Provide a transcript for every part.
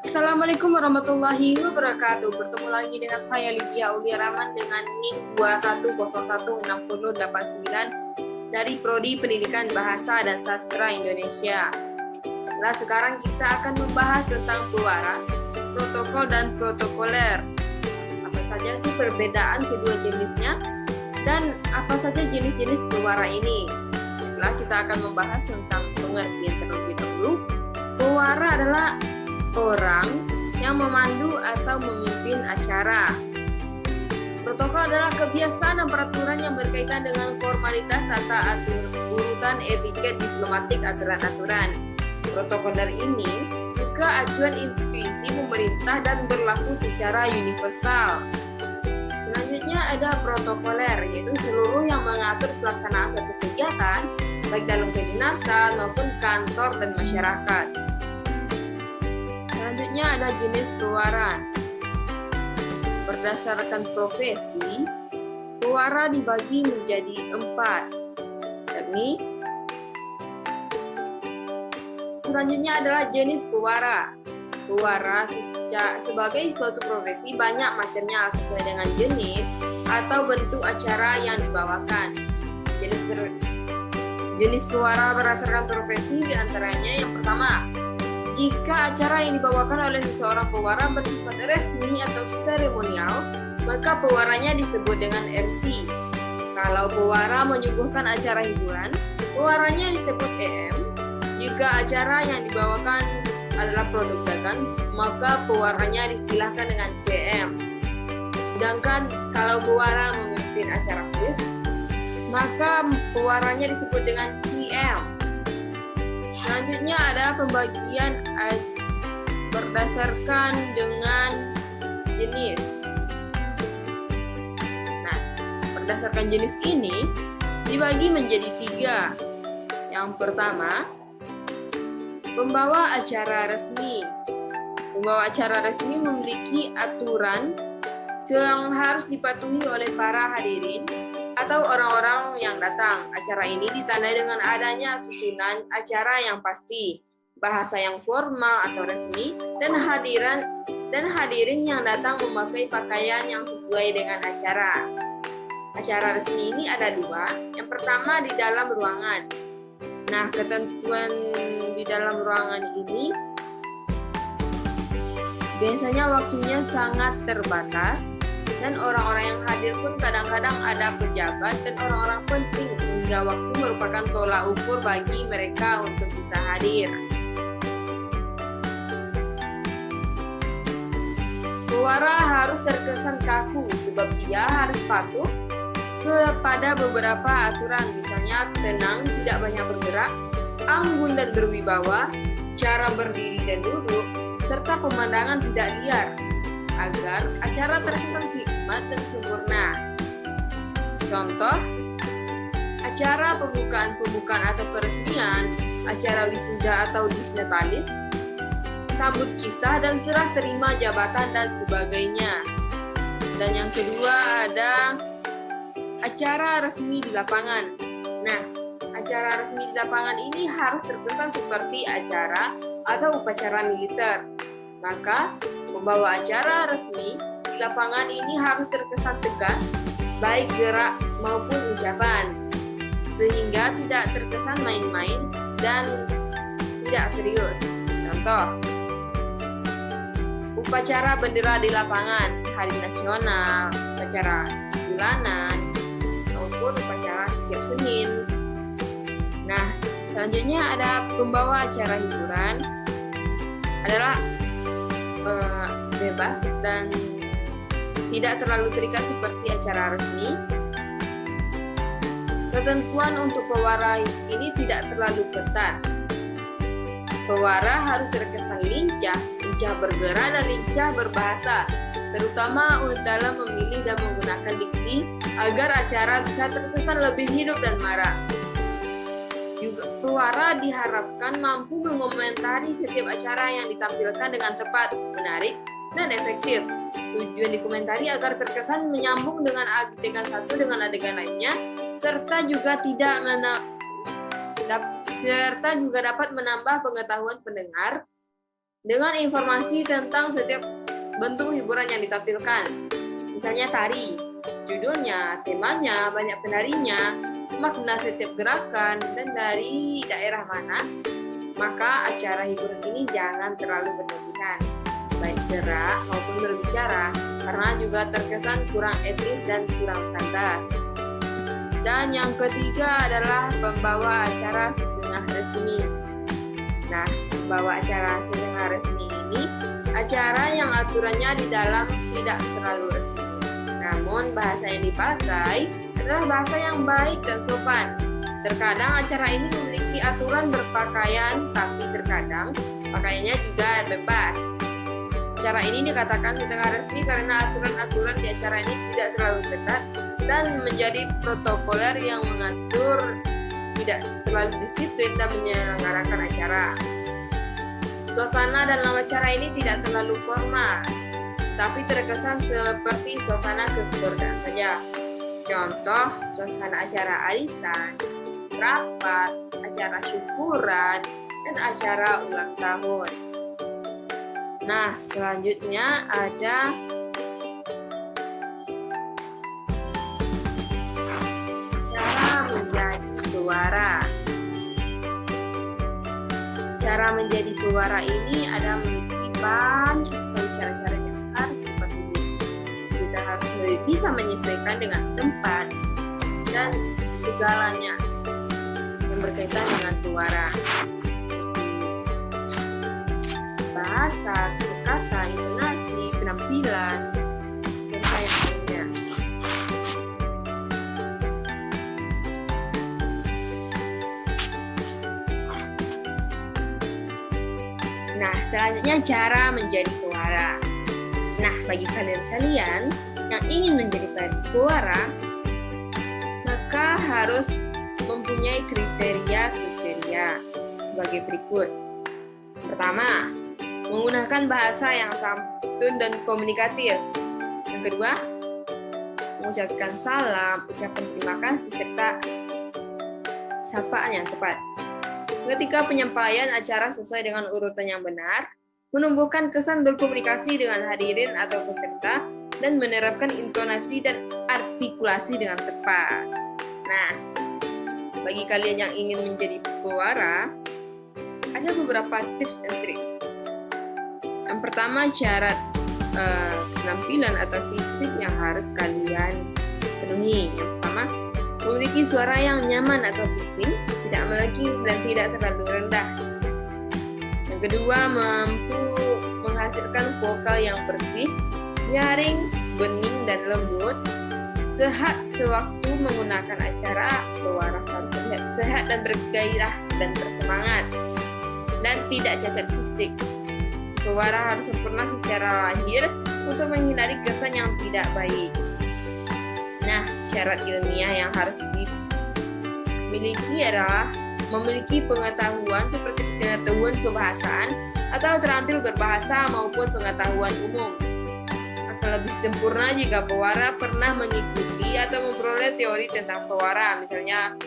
Assalamualaikum warahmatullahi wabarakatuh. Bertemu lagi dengan saya Lydia Aulia Rahman dengan NIM 21016089 dari Prodi Pendidikan Bahasa dan Sastra Indonesia. Nah, sekarang kita akan membahas tentang pewara, protokol dan protokoler. Apa saja sih perbedaan kedua jenisnya dan apa saja jenis-jenis pewara ini? Setelah kita akan membahas tentang pengertian terlebih dahulu. Pewara adalah orang yang memandu atau memimpin acara. Protokol adalah kebiasaan dan peraturan yang berkaitan dengan formalitas tata urutan etiket diplomatik aturan-aturan. Protokoler ini juga acuan institusi pemerintah dan berlaku secara universal. Selanjutnya ada protokoler, yaitu seluruh yang mengatur pelaksanaan suatu kegiatan, baik dalam kedinasan maupun kantor dan masyarakat. Selanjutnya ada jenis pewara. Berdasarkan profesi, pewara dibagi menjadi 4, yakni selanjutnya adalah jenis pewara. Pewara sebagai suatu profesi banyak macamnya sesuai dengan jenis atau bentuk acara yang dibawakan. Jenis pewara berdasarkan profesi diantaranya yang pertama, jika acara yang dibawakan oleh seseorang pewara bersifat resmi atau seremonial, maka pewaranya disebut dengan MC. Kalau pewara menyuguhkan acara hiburan, pewaranya disebut EM. Jika acara yang dibawakan adalah produk dagang, maka pewaranya distilahkan dengan CM. Sedangkan kalau pewara memimpin acara kuis, maka pewaranya disebut dengan PM. Selanjutnya ada pembagian berdasarkan dengan jenis. Nah, berdasarkan jenis ini dibagi menjadi 3. Yang pertama, pembawa acara resmi. Pembawa acara resmi memiliki aturan yang harus dipatuhi oleh para hadirin atau orang-orang yang datang. Acara ini ditandai dengan adanya susunan acara yang pasti, bahasa yang formal atau resmi, dan hadirin yang datang memakai pakaian yang sesuai dengan acara. Acara resmi ini ada 2. Yang pertama di dalam ruangan. Nah, ketentuan di dalam ruangan ini biasanya waktunya sangat terbatas, dan orang-orang yang hadir pun kadang-kadang ada pejabat dan orang-orang penting, sehingga waktu merupakan tolak ukur bagi mereka untuk bisa hadir. Pewara harus terkesan kaku sebab ia harus patuh kepada beberapa aturan, misalnya tenang, tidak banyak bergerak, anggun dan berwibawa, cara berdiri dan duduk, serta pemandangan tidak liar, agar acara terkesan hikmat dan sempurna. Contoh, acara pembukaan atau peresmian, acara wisuda atau disnatalis, sambut kisah dan serah terima jabatan dan sebagainya. Dan yang kedua ada acara resmi di lapangan. Nah, acara resmi di lapangan ini harus terkesan seperti acara atau upacara militer. Maka, pembawa acara resmi di lapangan ini harus terkesan tegas, baik gerak maupun ucapan, sehingga tidak terkesan main-main dan tidak serius. Contoh, upacara bendera di lapangan, hari nasional, upacara bulanan, maupun upacara setiap Senin. Nah, selanjutnya ada pembawa acara hiburan adalah bebas dan tidak terlalu terikat seperti acara resmi. Ketentuan untuk pewara ini tidak terlalu ketat. Pewara harus terkesan lincah bergerak dan lincah berbahasa, terutama dalam memilih dan menggunakan diksi agar acara bisa terkesan lebih hidup dan marah. Juga pewara diharapkan mampu mengomentari setiap acara yang ditampilkan dengan tepat, menarik, dan efektif. Tujuan dikomentari agar terkesan menyambung dengan adegan satu dengan adegan lainnya, serta juga dapat menambah pengetahuan pendengar dengan informasi tentang setiap bentuk hiburan yang ditampilkan. Misalnya tari, judulnya, temanya, banyak penarinya, makna setiap gerakan, dan dari daerah mana, maka acara hiburan ini jangan terlalu berlebihan, baik gerak maupun berbicara, karena juga terkesan kurang etis dan kurang pantas. Dan yang ketiga adalah membawa acara setengah resmi. Nah, membawa acara setengah resmi ini acara yang aturannya di dalam tidak terlalu resmi. Namun bahasa yang dipakai adalah bahasa yang baik dan sopan. Terkadang acara ini memiliki aturan berpakaian, tapi terkadang pakaiannya juga bebas. Acara ini dikatakan setengah resmi karena aturan-aturan di acara ini tidak terlalu ketat dan menjadi protokoler yang mengatur tidak terlalu disiplin dan menyelenggarakan acara. Suasana dalam acara ini tidak terlalu formal, tapi terkesan seperti suasana kekeluargaan saja. Contoh, suasana acara arisan, rapat, acara syukuran, dan acara ulang tahun. Nah, selanjutnya ada cara menjadi pewara. Cara menjadi pewara ini ada memiliki banyak sekali cara-cara yang harus dipatuhi. Kita harus bisa menyesuaikan dengan tempat dan segalanya yang berkaitan dengan pewara. Bahasa, kata, intonasi, penampilan, dan lain-lainnya. Nah, selanjutnya cara menjadi pewara. Nah, bagi kalian-kalian yang ingin menjadi pewara, maka harus mempunyai kriteria-kriteria sebagai berikut. Pertama, menggunakan bahasa yang santun dan komunikatif. Yang kedua, mengucapkan salam, ucapan terima kasih, serta sapaan yang tepat. Ketika penyampaian acara sesuai dengan urutan yang benar, menumbuhkan kesan berkomunikasi dengan hadirin atau peserta, dan menerapkan intonasi dan artikulasi dengan tepat. Nah, bagi kalian yang ingin menjadi pewara, ada beberapa tips and trik. Yang pertama, syarat penampilan atau fisik yang harus kalian penuhi. Yang pertama, memiliki suara yang nyaman atau bising, tidak melengking dan tidak terlalu rendah. Yang kedua, mampu menghasilkan vokal yang bersih, nyaring, bening, dan lembut. Sehat sewaktu menggunakan acara, pewara harus terlihat sehat dan bergairah dan bersemangat, dan tidak cacat fisik. Pewara harus sempurna secara lahir untuk menghindari kesan yang tidak baik. Nah, syarat ilmiah yang harus dimiliki adalah memiliki pengetahuan seperti pengetahuan kebahasaan atau terampil berbahasa maupun pengetahuan umum. Akan lebih sempurna jika pewara pernah mengikuti atau memperoleh teori tentang pewara, misalnya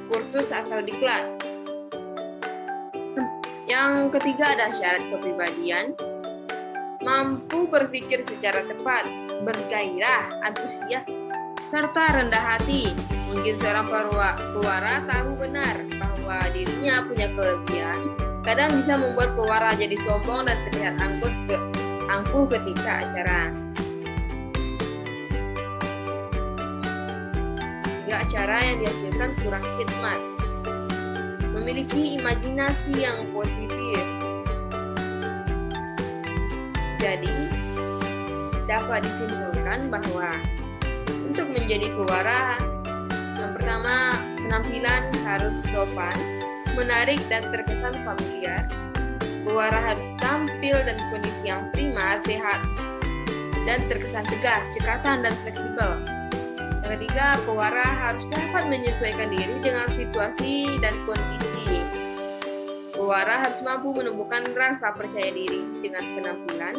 kursus atau diklat. Yang ketiga ada syarat kepribadian, mampu berpikir secara tepat, bergairah, antusias, serta rendah hati. Mungkin seorang pewara tahu benar bahwa dirinya punya kelebihan, kadang bisa membuat pewara jadi sombong dan terlihat angkuh ketika acara. Jika acara yang dihasilkan kurang khidmat, memiliki imajinasi yang positif. Jadi, dapat disimpulkan bahwa untuk menjadi pewara, yang pertama, penampilan harus sopan, menarik, dan terkesan familiar. Pewara harus tampil dan kondisi yang prima, sehat, dan terkesan tegas, cekatan, dan fleksibel. Yang ketiga, pewara harus dapat menyesuaikan diri dengan situasi dan kondisi. Pewara harus mampu menumbuhkan rasa percaya diri dengan penampilan.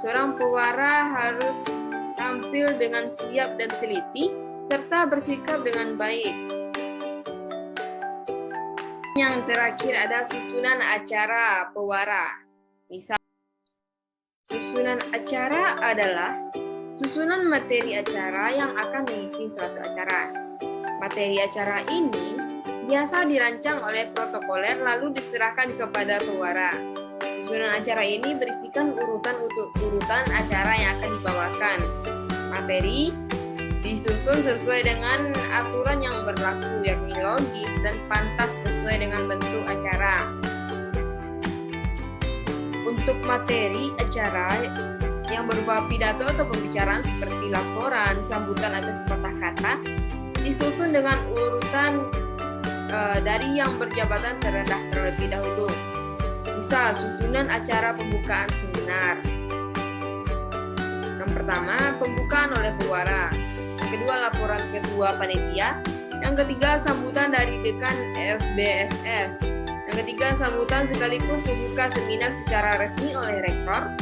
Seorang pewara harus tampil dengan siap dan teliti, serta bersikap dengan baik. Yang terakhir ada susunan acara pewara. Misal, susunan acara adalah susunan materi acara yang akan mengisi suatu acara. Materi acara ini biasa dirancang oleh protokoler lalu diserahkan kepada pewara. Susunan acara ini berisikan urutan untuk urutan acara yang akan dibawakan. Materi disusun sesuai dengan aturan yang berlaku, yakni logis dan pantas sesuai dengan bentuk acara. Untuk materi acara yang berupa pidato atau pembicaraan seperti laporan, sambutan atau sepatah kata, disusun dengan urutan dari yang berjabatan terendah terlebih dahulu. Misal, susunan acara pembukaan seminar. Yang pertama, pembukaan oleh pewara. Yang kedua, laporan ketua panitia. Yang ketiga, sambutan dari dekan FBSS. Yang ketiga, sambutan sekaligus membuka seminar secara resmi oleh rektor.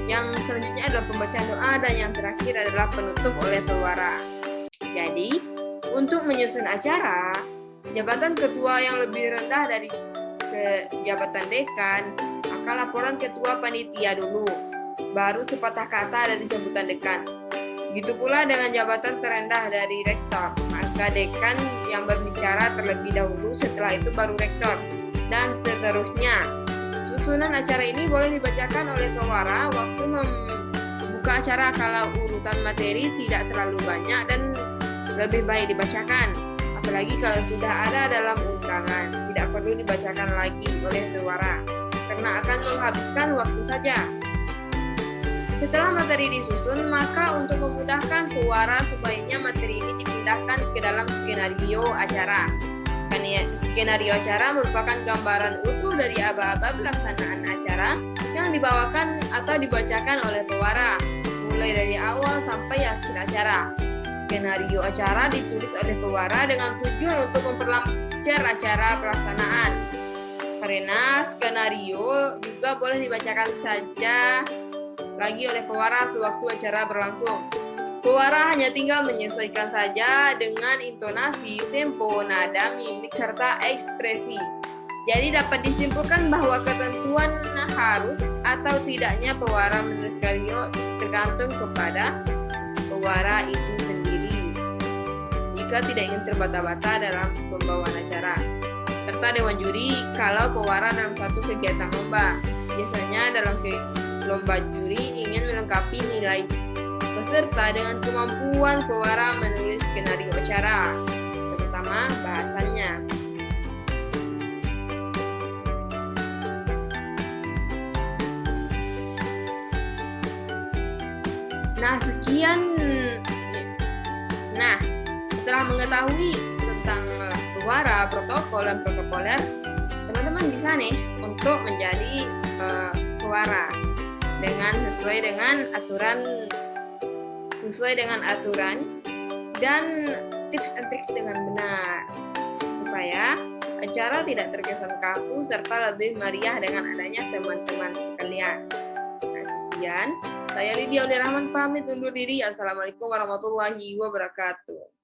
Yang selanjutnya adalah pembacaan doa, dan yang terakhir adalah penutup oleh pewara. Jadi, untuk menyusun acara, jabatan ketua yang lebih rendah dari jabatan dekan, maka laporan ketua panitia dulu, baru sepatah kata dari sambutan dekan. Begitu pula dengan jabatan terendah dari rektor, maka dekan yang berbicara terlebih dahulu, setelah itu baru rektor, dan seterusnya. Susunan acara ini boleh dibacakan oleh pewara waktu membuka acara kalau urutan materi tidak terlalu banyak dan lebih baik dibacakan. Apalagi kalau sudah ada dalam undangan, tidak perlu dibacakan lagi oleh pewara, karena akan menghabiskan waktu saja. Setelah materi disusun, maka untuk memudahkan pewara sebaiknya materi ini dipindahkan ke dalam skenario acara. Skenario acara merupakan gambaran utuh dari aba-aba pelaksanaan acara yang dibawakan atau dibacakan oleh pewara, mulai dari awal sampai akhir acara. Skenario acara ditulis oleh pewara dengan tujuan untuk memperlancar acara pelaksanaan. Karena skenario juga boleh dibacakan saja lagi oleh pewara sewaktu acara berlangsung. Pewara hanya tinggal menyesuaikan saja dengan intonasi, tempo, nada, mimik, serta ekspresi. Jadi dapat disimpulkan bahwa ketentuan harus atau tidaknya pewara menulis skenario tergantung kepada pewara itu sendiri. Jika tidak ingin terbata-bata dalam pembawaan acara, serta dewan juri kalau pewara dalam satu kegiatan lomba. Biasanya dalam lomba juri ingin melengkapi nilai peserta dengan kemampuan pewara menulis skenario acara, terutama bahasannya. Setelah mengetahui tentang pewara, protokol, dan protokoler, teman-teman bisa nih untuk menjadi pewara sesuai dengan aturan dan tips and trik dengan benar, supaya acara tidak terkesan kaku serta lebih meriah dengan adanya teman-teman sekalian. Nah, sekian, saya Lydia Rahman pamit undur diri. Assalamualaikum warahmatullahi wabarakatuh.